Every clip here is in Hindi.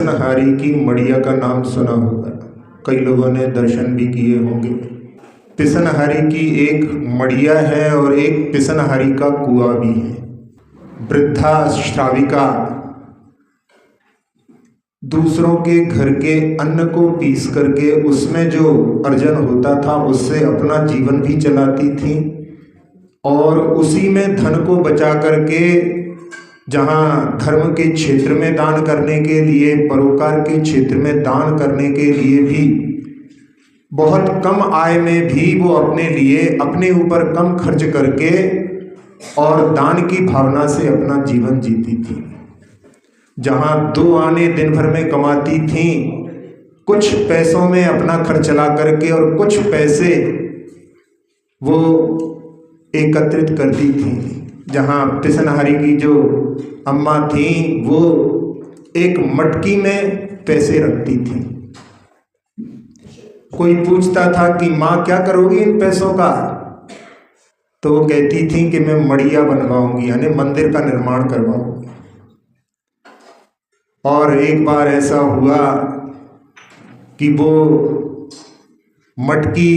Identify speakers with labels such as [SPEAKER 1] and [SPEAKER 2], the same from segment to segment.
[SPEAKER 1] पिसनहारी की मड़िया का नाम सुना होगा, कई लोगों ने दर्शन भी किए होंगे। पिसनहारी की एक मड़िया है और एक पिसनहारी का कुआं भी है। वृद्धा श्राविका दूसरों के घर के अन्न को पीस करके उसमें जो अर्जन होता था उससे अपना जीवन भी चलाती थी और उसी में धन को बचा करके जहाँ धर्म के क्षेत्र में दान करने के लिए, परोपकार के क्षेत्र में दान करने के लिए भी बहुत कम आय में भी वो अपने लिए अपने ऊपर कम खर्च करके और दान की भावना से अपना जीवन जीती थी। जहाँ 2 आने दिन भर में कमाती थी, कुछ पैसों में अपना खर्च चला करके और कुछ पैसे वो एकत्रित करती थी। जहाँ पिसनहारी की जो अम्मा थी वो एक मटकी में पैसे रखती थी। कोई पूछता था कि माँ क्या करोगी इन पैसों का, तो वो कहती थी कि मैं मड़िया बनवाऊंगी, यानी मंदिर का निर्माण करवाऊंगी। और एक बार ऐसा हुआ कि वो मटकी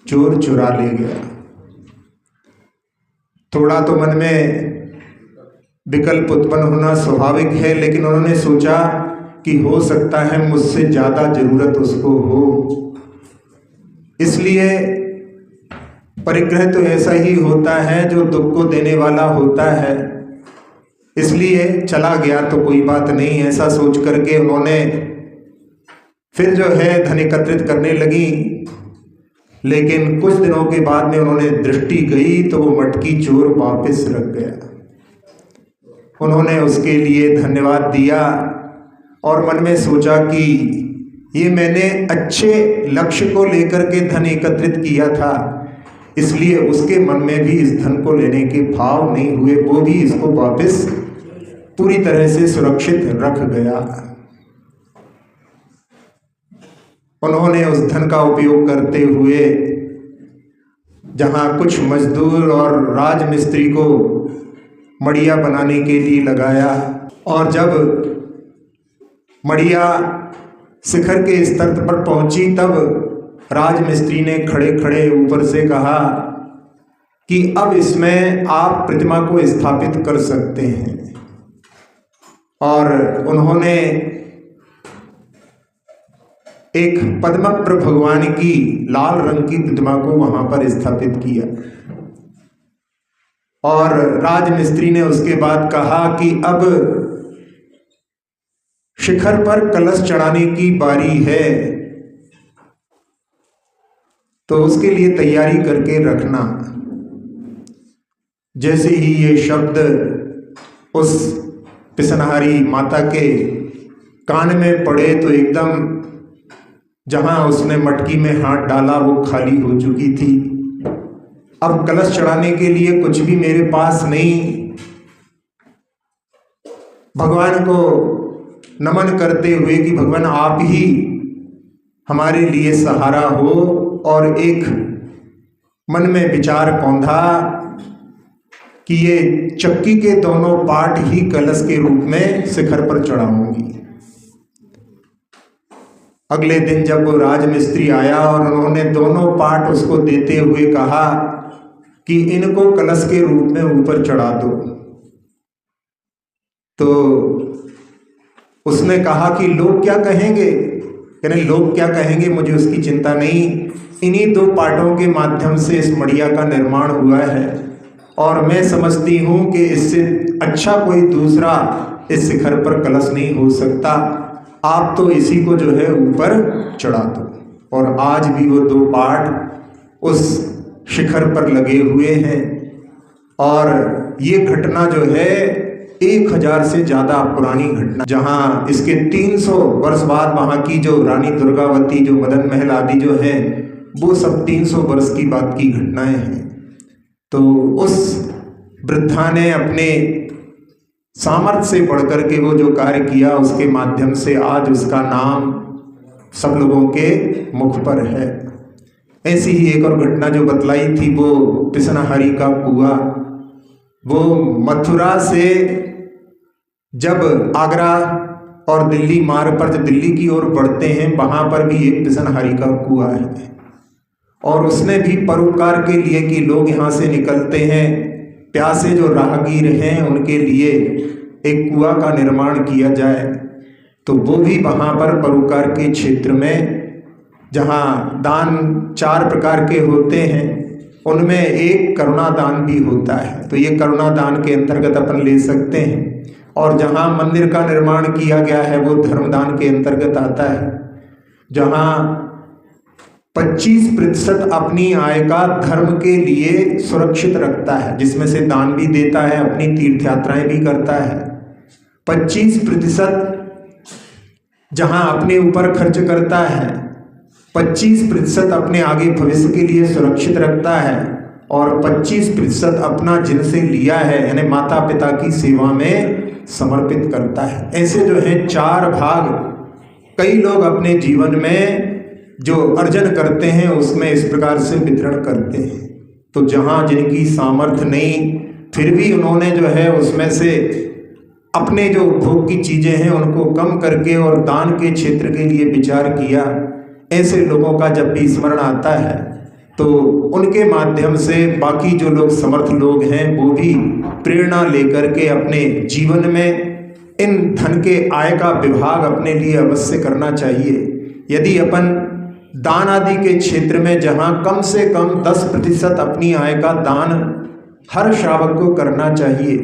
[SPEAKER 1] चोर चुरा ले गया। थोड़ा तो मन में विकल्प उत्पन्न होना स्वाभाविक है, लेकिन उन्होंने सोचा कि हो सकता है मुझसे ज़्यादा ज़रूरत उसको हो, इसलिए परिग्रह तो ऐसा ही होता है जो दुख को देने वाला होता है, इसलिए चला गया तो कोई बात नहीं, ऐसा सोच करके उन्होंने फिर जो है धन एकत्रित करने लगी। लेकिन कुछ दिनों के बाद में उन्होंने दृष्टि गई तो वो मटकी चोर वापस रख गया। उन्होंने उसके लिए धन्यवाद दिया और मन में सोचा कि ये मैंने अच्छे लक्ष्य को लेकर के धन एकत्रित किया था, इसलिए उसके मन में भी इस धन को लेने के भाव नहीं हुए, वो भी इसको वापस पूरी तरह से सुरक्षित रख गया। उन्होंने उस धन का उपयोग करते हुए जहाँ कुछ मजदूर और राजमिस्त्री को मड़िया बनाने के लिए लगाया, और जब मड़िया शिखर के स्तर पर पहुंची तब राजमिस्त्री ने खड़े खड़े ऊपर से कहा कि अब इसमें आप प्रतिमा को स्थापित कर सकते हैं। और उन्होंने एक पद्मप्र भगवान की लाल रंग की प्रतिमा को वहां पर स्थापित किया। और राजमिस्त्री ने उसके बाद कहा कि अब शिखर पर कलश चढ़ाने की बारी है, तो उसके लिए तैयारी करके रखना। जैसे ही ये शब्द उस पिसनहारी माता के कान में पड़े तो एकदम जहां उसने मटकी में हाथ डाला वो खाली हो चुकी थी। अब कलश चढ़ाने के लिए कुछ भी मेरे पास नहीं। भगवान को नमन करते हुए कि भगवान आप ही हमारे लिए सहारा हो, और एक मन में विचार कौंधा कि ये चक्की के दोनों पार्ट ही कलश के रूप में शिखर पर चढ़ाऊंगी। अगले दिन जब वो राजमिस्त्री आया और उन्होंने दोनों पार्ट उसको देते हुए कहा कि इनको कलश के रूप में ऊपर चढ़ा दो, तो उसने कहा कि लोग क्या कहेंगे, यानी लोग क्या कहेंगे मुझे उसकी चिंता नहीं, इन्हीं 2 पार्टों के माध्यम से इस मड़िया का निर्माण हुआ है और मैं समझती हूँ कि इससे अच्छा कोई दूसरा इस शिखर पर कलश नहीं हो सकता, आप तो इसी को जो है ऊपर चढ़ा दो। और आज भी वो 2 पार्ट उस शिखर पर लगे हुए हैं। और ये घटना जो है 1000 से ज़्यादा पुरानी घटना, जहाँ इसके 300 वर्ष बाद वहाँ की जो रानी दुर्गावती, जो मदन महल आदि जो है, वो सब 300 वर्ष की बात की घटनाएं हैं। तो उस वृद्धा ने अपने सामर्थ्य से बढ़कर के वो जो कार्य किया, उसके माध्यम से आज उसका नाम सब लोगों के मुख पर है। ऐसी ही एक और घटना जो बतलाई थी वो पिसनहारी का कुआं। वो मथुरा से जब आगरा और दिल्ली मार्ग पर जब दिल्ली की ओर बढ़ते हैं वहाँ पर भी एक पिसनहारी का कुआं है, और उसने भी परोपकार के लिए कि लोग यहाँ से निकलते हैं, प्यासे जो राहगीर हैं उनके लिए एक कुआं का निर्माण किया जाए। तो वो भी वहाँ पर परोपकार के क्षेत्र में, जहाँ दान 4 प्रकार के होते हैं उनमें एक करुणा दान भी होता है, तो ये करुणा दान के अंतर्गत अपन ले सकते हैं। और जहाँ मंदिर का निर्माण किया गया है वो धर्मदान के अंतर्गत आता है, जहाँ 25% अपनी आय का धर्म के लिए सुरक्षित रखता है, जिसमें से दान भी देता है, अपनी तीर्थ यात्राएं भी करता है। 25% जहां अपने ऊपर खर्च करता है, 25% अपने आगे भविष्य के लिए सुरक्षित रखता है, और 25% अपना जिनसे लिया है यानी माता पिता की सेवा में समर्पित करता है। ऐसे जो है 4 भाग कई लोग अपने जीवन में जो अर्जन करते हैं उसमें इस प्रकार से वितरण करते हैं। तो जहाँ जिनकी सामर्थ्य नहीं, फिर भी उन्होंने जो है उसमें से अपने जो भोग की चीज़ें हैं उनको कम करके और दान के क्षेत्र के लिए विचार किया। ऐसे लोगों का जब भी स्मरण आता है तो उनके माध्यम से बाकी जो लोग समर्थ लोग हैं वो भी प्रेरणा लेकर के अपने जीवन में इन धन के आय का विभाग अपने लिए अवश्य करना चाहिए। यदि अपन दान आदि के क्षेत्र में जहाँ कम से कम 10% अपनी आय का दान हर श्रावक को करना चाहिए,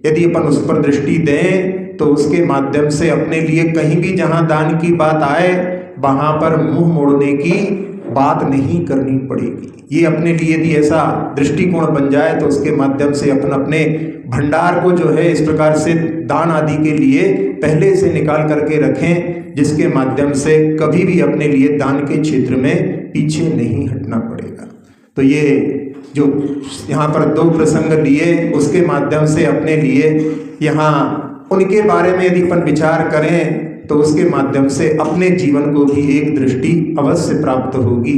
[SPEAKER 1] यदि अपन उस पर दृष्टि दें तो उसके माध्यम से अपने लिए कहीं भी जहाँ दान की बात आए वहाँ पर मुंह मोड़ने की बात नहीं करनी पड़ेगी। ये अपने लिए यदि ऐसा दृष्टिकोण बन जाए तो उसके माध्यम से अपन अपने भंडार को जो है इस प्रकार से दान आदि के लिए पहले से निकाल करके रखें, जिसके माध्यम से कभी भी अपने लिए दान के क्षेत्र में पीछे नहीं हटना पड़ेगा। तो ये जो यहाँ पर 2 प्रसंग लिए उसके माध्यम से अपने लिए यहाँ उनके बारे में यदि अपन विचार करें तो उसके माध्यम से अपने जीवन को भी एक दृष्टि अवश्य प्राप्त होगी।